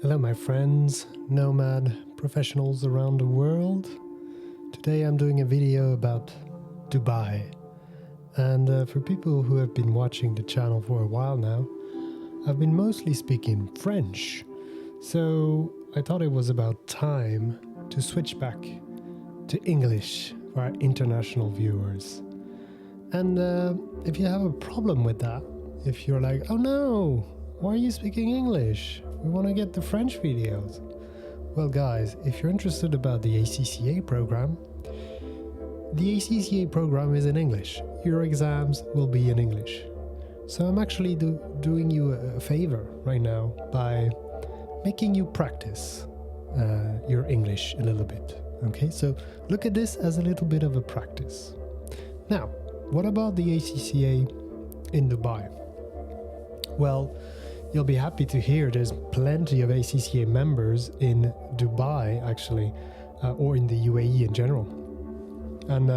Hello, my friends, nomad professionals around the world. Today I'm doing a video about Dubai. And for people who have been watching the channel for a while now, I've been mostly speaking French. So I thought it was about time to switch back to English for our international viewers. And if you have a problem with that, if you're like, oh no, why are you speaking English? We want to get the French videos. Well guys, if you're interested about the ACCA program, the ACCA program is in English. Your exams will be in English. So I'm actually doing you a favor right now by making you practice your English a little bit. Okay, so look at this as a little bit of a practice. Now, what about the ACCA in Dubai? Well, you'll be happy to hear there's plenty of ACCA members in Dubai, actually, or in the UAE in general. And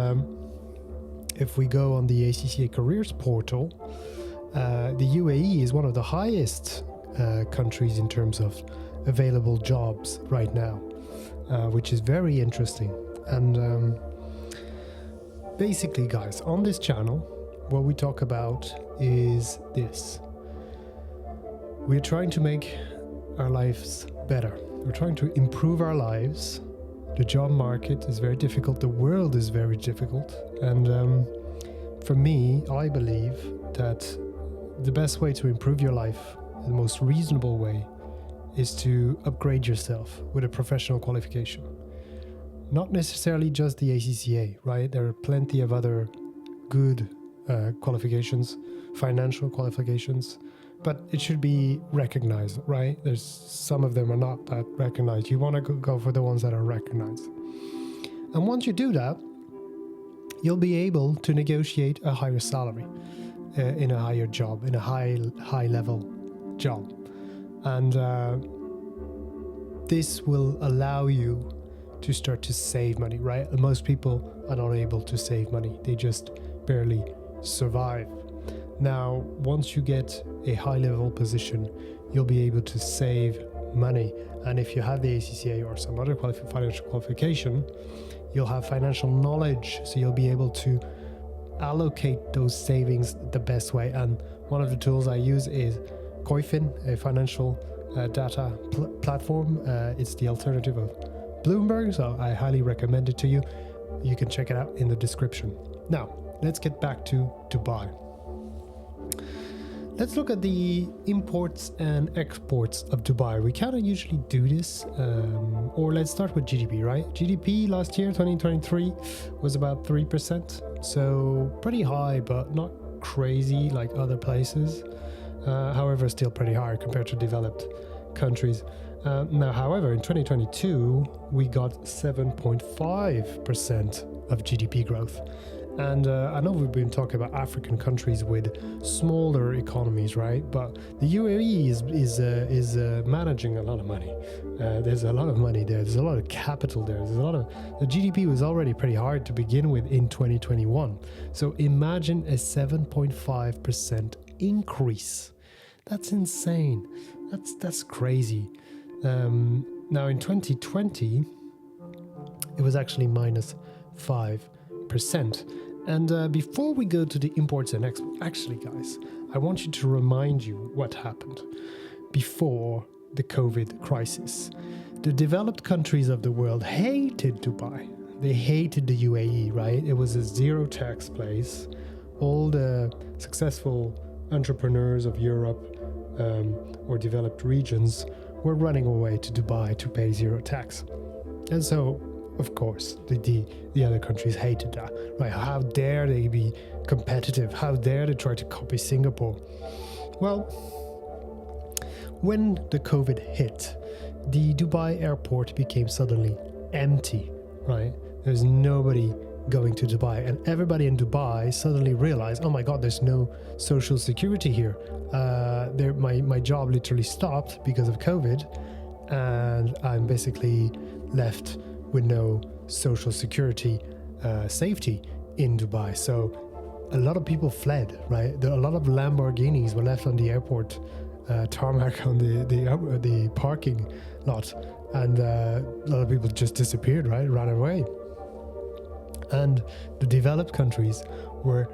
if we go on the ACCA careers portal, the UAE is one of the highest countries in terms of available jobs right now, which is very interesting. And basically, guys, on this channel, what we talk about is this. We're trying to make our lives better. We're trying to improve our lives. The job market is very difficult. The world is very difficult. And for me, I believe that the best way to improve your life, the most reasonable way, is to upgrade yourself with a professional qualification. Not necessarily just the ACCA, right? There are plenty of other good qualifications, financial qualifications, but it should be recognized, right? There's some of them are not that recognized. You want to go for the ones that are recognized. And once you do that, you'll be able to negotiate a higher salary in a higher job, in a high level job. And this will allow you to start to save money, right? Most people are not able to save money. They just barely survive. Now, once you get a high-level position, you'll be able to save money. And if you have the ACCA or some other financial qualification, you'll have financial knowledge. So you'll be able to allocate those savings the best way. And one of the tools I use is Koyfin, a financial data platform. It's the alternative of Bloomberg, so I highly recommend it to you. You can check it out in the description. Now, let's get back to Dubai. Let's look at the imports and exports of Dubai. We kind of usually do this, or let's start with GDP, right? GDP last year, 2023, was about 3%. So pretty high, but not crazy like other places. However, still pretty high compared to developed countries. Now, however, in 2022, we got 7.5% of GDP growth. And I know we've been talking about African countries with smaller economies, right? But the UAE is managing a lot of money. There's a lot of money there. There's a lot of capital there. The GDP was already pretty hard to begin with in 2021. So imagine a 7.5% increase. That's insane. That's crazy. Now in 2020, it was actually minus 5%. And before we go to the imports and exports, actually, guys, I want you to remind you what happened before the COVID crisis. The developed countries of the world hated Dubai. They hated the UAE, right? It was a zero tax place. All the successful entrepreneurs of Europe or developed regions were running away to Dubai to pay zero tax. And so, of course, the other countries hated that, right? How dare they be competitive? How dare they try to copy Singapore? Well, when the COVID hit, the Dubai airport became suddenly empty, right? There's nobody going to Dubai, and everybody in Dubai suddenly realized, oh my God, there's no social security here. My job literally stopped because of COVID, and I'm basically left with no social security safety in Dubai. So a lot of people fled, right? A lot of Lamborghinis were left on the airport tarmac on the parking lot, and a lot of people just disappeared, right? Ran away. And the developed countries were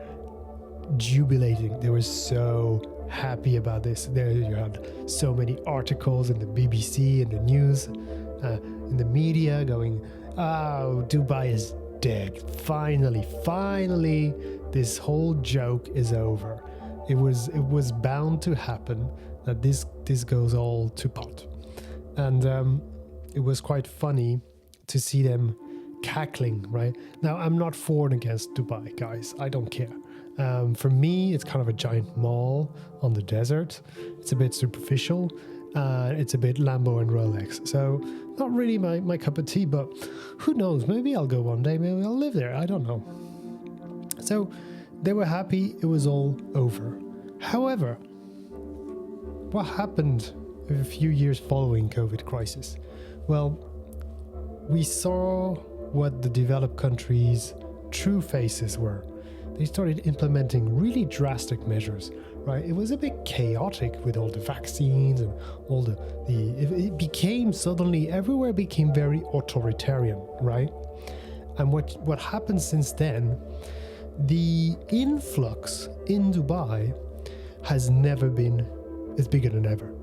jubilating. They were so happy about this. There you had so many articles in the BBC, in the news, in the media going, "Oh, Dubai is dead. Finally, this whole joke is over." It was bound to happen that this goes all to pot. And it was quite funny to see them cackling, right? Now, I'm not for and against Dubai, guys. I don't care. For me, it's kind of a giant mall on the desert. It's a bit superficial. It's a bit Lambo and Rolex. So not really my cup of tea, but who knows? Maybe I'll go one day. Maybe I'll live there. I don't know. So they were happy it was all over. However, what happened a few years following COVID crisis? Well, we saw what the developed countries' true faces were. They started implementing really drastic measures, right? It was a bit chaotic with all the vaccines and all it became suddenly, everywhere became very authoritarian, right? And what happened since then, the influx in Dubai has never been, it's bigger than ever,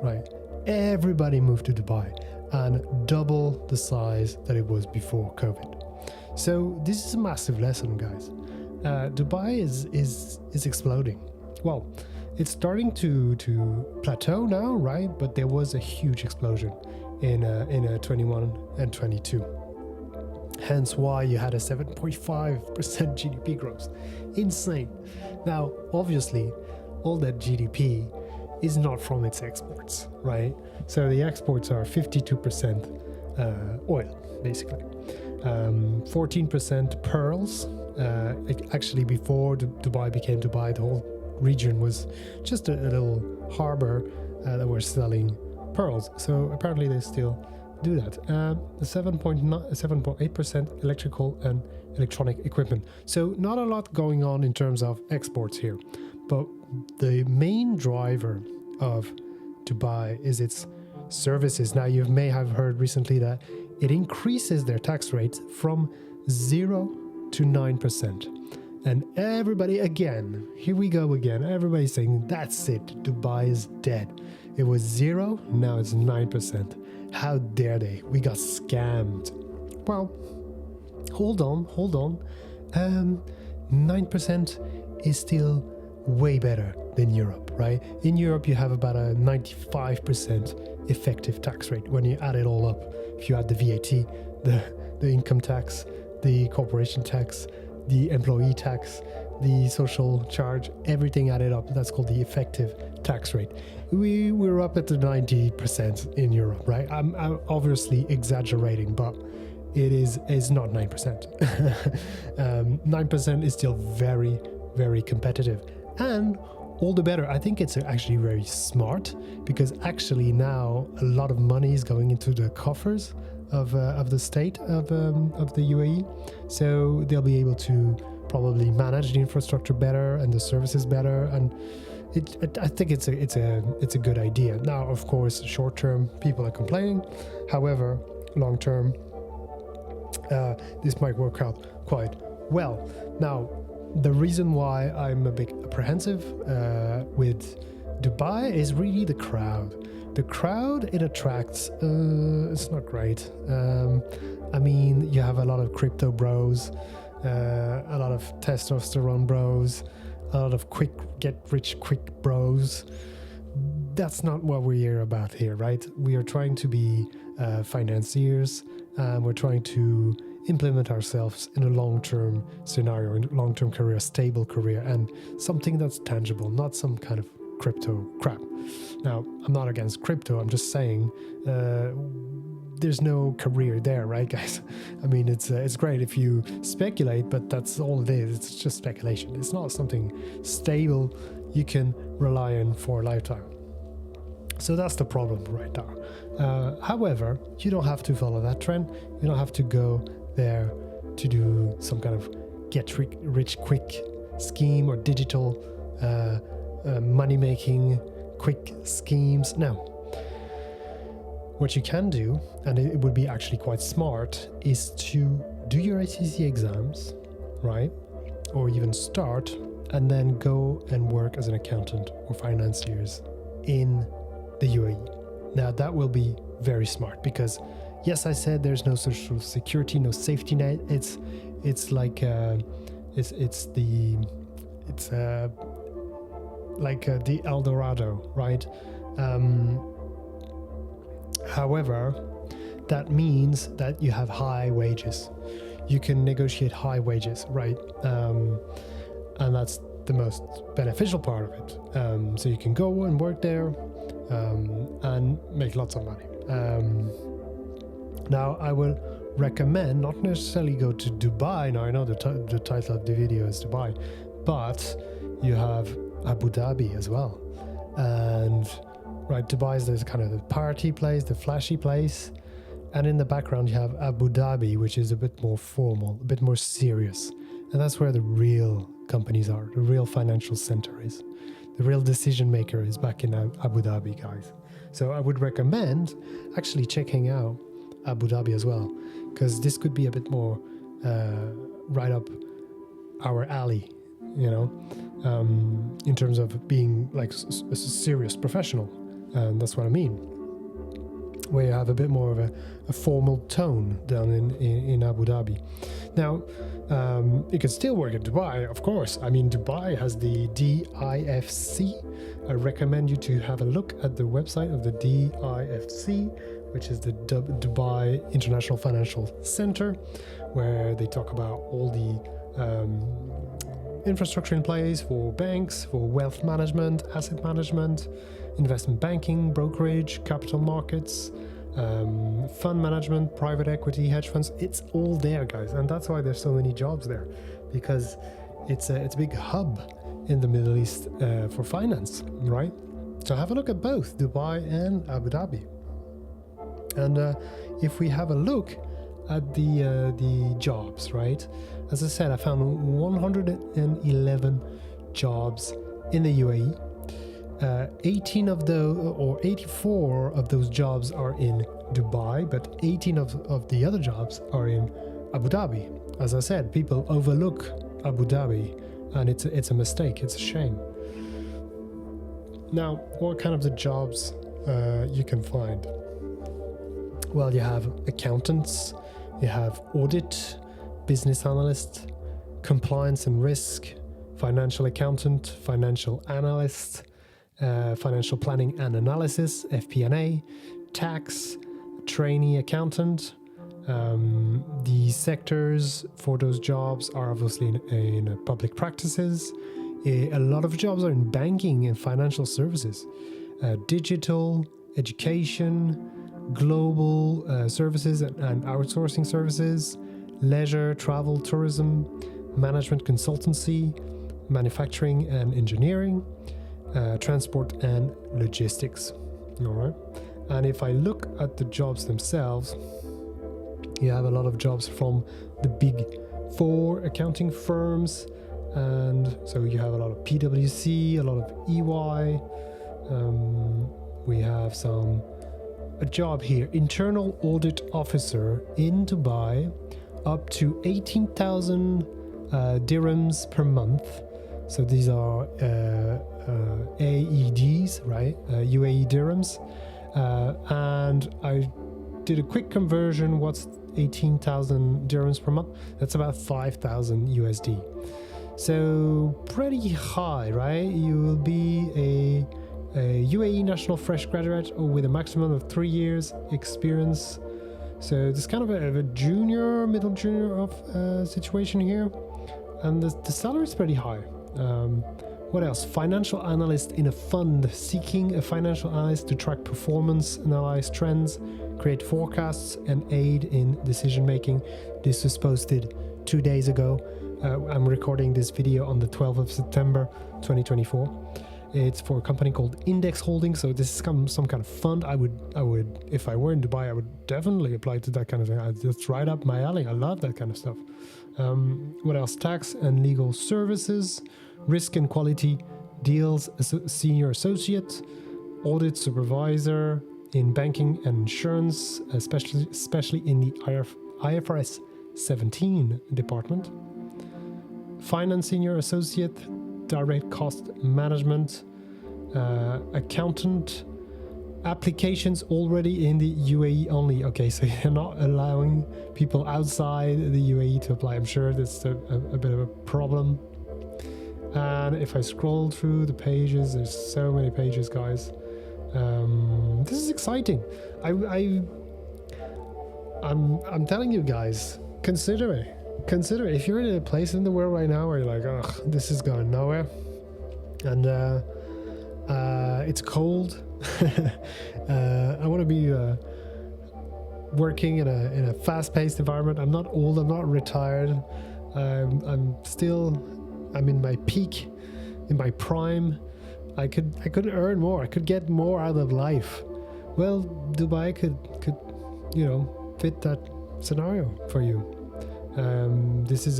right? Everybody moved to Dubai and double the size that it was before COVID. So this is a massive lesson, guys. Dubai is exploding. Well, it's starting to plateau now, right? But there was a huge explosion in 21 and 22. Hence why you had a 7.5% GDP growth. Insane. Now, obviously, all that GDP is not from its exports, right? So the exports are 52% oil, basically. 14% pearls. Actually, before Dubai became Dubai, the whole region was just a little harbor that were selling pearls. So apparently they still do that. 7.8% electrical and electronic equipment. So not a lot going on in terms of exports here. But the main driver of Dubai is its services. Now, you may have heard recently that it increases their tax rates from 0 to 9%. And everybody, again, here we go again, everybody's saying, that's it, Dubai is dead. It was 0, now it's 9%. How dare they? We got scammed. Well, hold on. 9% is still way better than Europe, right? In Europe, you have about a 95% effective tax rate when you add it all up. If you add the VAT, the income tax, the corporation tax, the employee tax, the social charge, everything added up, that's called the effective tax rate. We're up at the 90% in Europe, right? I'm obviously exaggerating, but it's not 9%. 9% is still very, very competitive. And all the better. I think it's actually very smart, because actually now a lot of money is going into the coffers of the state of the UAE, so they'll be able to probably manage the infrastructure better and the services better, and I think it's a good idea. Now, of course, short term people are complaining. However, long term, this might work out quite well. Now, the reason why I'm a bit apprehensive with Dubai is really the crowd. The crowd it attracts, it's not great. I mean, you have a lot of crypto bros, a lot of testosterone bros, a lot of get-rich-quick bros. That's not what we're here about here, right? We are trying to be financiers, and we're trying to implement ourselves in a long-term scenario, in a long-term career, stable career, and something that's tangible, not some kind of crypto crap. Now, I'm not against crypto, I'm just saying there's no career there, right, guys? I mean, it's great if you speculate, but that's all it is. It's just speculation. It's not something stable you can rely on for a lifetime. So that's the problem right now. However, you don't have to follow that trend. You don't have to go there to do some kind of get-rich-quick scheme or digital money-making, quick schemes. Now, what you can do, and it would be actually quite smart, is to do your ACCA exams, right? Or even start, and then go and work as an accountant or financiers in the UAE. Now, that will be very smart because, yes, I said there's no social security, no safety net. It's like the El Dorado, right? However, that means that you have high wages. You can negotiate high wages, right? And that's the most beneficial part of it. So you can go and work there and make lots of money. Now, I will recommend not necessarily go to Dubai. Now, I know the title of the video is Dubai, but you have Abu Dhabi as well. And right, Dubai is kind of the party place, the flashy place. And in the background, you have Abu Dhabi, which is a bit more formal, a bit more serious. And that's where the real companies are, the real financial center is. The real decision maker is back in Abu Dhabi, guys. So I would recommend actually checking out Abu Dhabi as well, because this could be a bit more right up our alley, you know, in terms of being like a serious professional. And that's what I mean, where you have a bit more of a formal tone down in Abu Dhabi. Now, you can still work in Dubai, of course. I mean, Dubai has the DIFC. I recommend you to have a look at the website of the DIFC, which is the Dubai International Financial Center, where they talk about all the infrastructure in place for banks, for wealth management, asset management, investment banking, brokerage, capital markets, fund management, private equity, hedge funds. It's all there, guys, and that's why there's so many jobs there, because it's a big hub in the Middle East for finance, right? So have a look at both Dubai and Abu Dhabi. And if we have a look at the jobs, right? As I said, I found 111 jobs in the UAE. 18 of those, or 84 of those jobs are in Dubai, but 18 of the other jobs are in Abu Dhabi. As I said, people overlook Abu Dhabi, and it's a mistake. It's a shame. Now, what kind of the jobs you can find? Well, you have accountants, you have audit, business analyst, compliance and risk, financial accountant, financial analyst, financial planning and analysis, FP&A, tax, trainee accountant. The sectors for those jobs are obviously in public practices. A lot of jobs are in banking and financial services, digital, education, global services and outsourcing services, leisure, travel, tourism, management consultancy, manufacturing and engineering, transport and logistics. All right. And if I look at the jobs themselves, you have a lot of jobs from the big four accounting firms. And so you have a lot of PwC, a lot of EY. We have a job here, internal audit officer in Dubai, up to 18,000 dirhams per month. So these are AEDs, right? UAE dirhams. And I did a quick conversion. What's 18,000 dirhams per month? That's about 5,000 USD. So pretty high, right? You will be a UAE national fresh graduate or with a maximum of 3 years experience. So it's kind of a junior, middle junior of situation here. And the salary is pretty high. What else? Financial analyst in a fund, seeking a financial analyst to track performance, analyze trends, create forecasts, and aid in decision making. This was posted 2 days ago. I'm recording this video on the 12th of September 2024. It's for a company called Index Holdings. So this is some kind of fund. I would, if I were in Dubai, I would definitely apply to that kind of thing. That's right up my alley. I love that kind of stuff. What else? Tax and legal services, risk and quality deals senior associate, audit supervisor in banking and insurance, especially in the IFRS 17 department. Finance senior associate, direct cost management, accountant, applications already in the UAE only. Okay, so you're not allowing people outside the UAE to apply. I'm sure that's a bit of a problem. And if I scroll through the pages, there's so many pages, guys. This is exciting. I'm telling you guys, consider it. Consider it. If you're in a place in the world right now where you're like, ugh, this is going nowhere, and it's cold. I want to be working in a fast-paced environment. I'm not old. I'm not retired. I'm in my peak, in my prime. I could earn more. I could get more out of life. Well, Dubai could fit that scenario for you. This is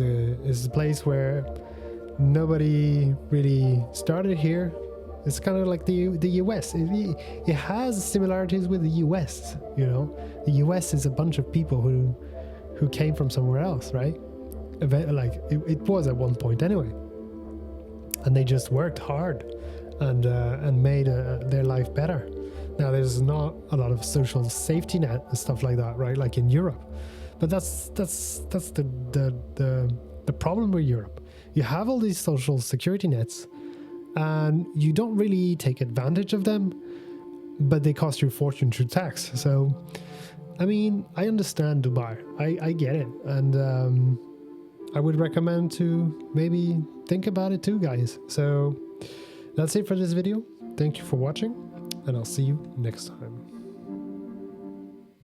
a place where nobody really started here. It's kind of like the US. It has similarities with the US. The US is a bunch of people who came from somewhere else, right? Like it was at one point anyway, and they just worked hard and made their life better. Now there's not a lot of social safety net and stuff like that, right? Like in Europe, but that's the problem with Europe. You have all these social security nets, and you don't really take advantage of them, but they cost you a fortune through tax. So, I mean, I understand Dubai. I get it, and I would recommend to maybe think about it too, guys. So that's it for this video. Thank you for watching, and I'll see you next time.